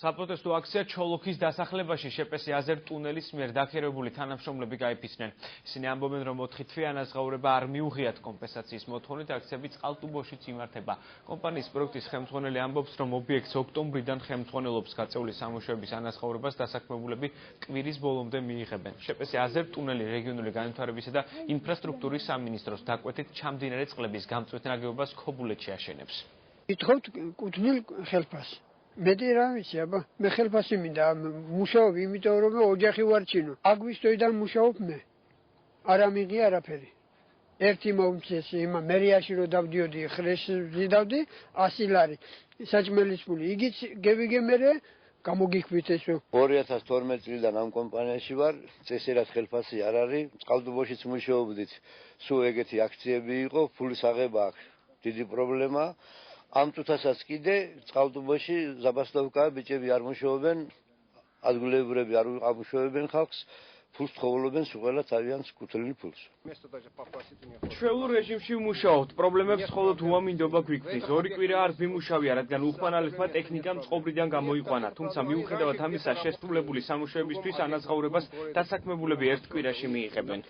საპროტესტო აქცია ჩოლოქის დასახლებაში შეპესი აზერ ტუნელის მიერ დაქირავებული თანამშრომლები გაიფიცნენ. ისინი ამბობენ, რომ 4 თვე ანაზღაურება არ მიუღიათ კომპენსაციის მოთხოვნით, აქციები წყალტუბოშიც იმართება. კომპანიის პროექტის ხელმძღვანელი ამბობს, რომ ობიექტს ოქტომბრიდან ხელმძღვანელობს გაწეული სამუშაოების ანაზღაურებას დასაქმებულები კვირის ბოლომდე მიიღებენ. შეპესი აზერ ტუნელი რეგიონული განვითარებისა და ინფრასტრუქტურის სამინისტროს დაკვეთით ჩამდინარე წყლების გამწვით ნაგებობას ქობულეთში აშენებს. ითხოვთ კუთვნილ ხელფას. მეტი რა ვიცი, აბა, მე ხელფასი მინდა მუშაობ, იმიტომ რომ ოჯახი ვარჩინო. აგვისტოიდან მუშაობ მე. არ ამიღია არაფერი. ერთი მომწეს იმა მერიაში რო დავდიოდი, ხრესში დავდი 100 ლარი. საჭმელის ფული. იგიც გევიგე მერე გამოგიქვით ესო. 2012 წლიდან ამ კომპანიაში ვარ, წესერად ხელფასი არ არის, წყალტუბოშიც მუშაობდით. სულ ეგეთი აქციები იყო, ფულის აღება აქვს დიდი პრობლემა. ამ წუთასაც კიდე წყალტუბოში ზაბასტოვკაა, ბიჭები არ მუშაობენ, ადგილობრივები არ ამუშავებენ ხალხს, ფულს თხოვლობენ სულ თავიანთ კუთვნილ ფულს. ჩვეულ რეჟიმში ვმუშაობთ, პრობლემებს მხოლოდ უამინდობა გვიქმნის. 2 კვირა არ ვიმუშავია, რადგან უხმარალებმა ტექნიკამ წყობრიდან გამოიყვანა, თუმცა მიუხედავად ამისა, შესრულებული სამუშაოებისთვის ანაზღაურებას დასაქმებულები 1 კვირაში მიიღებენ.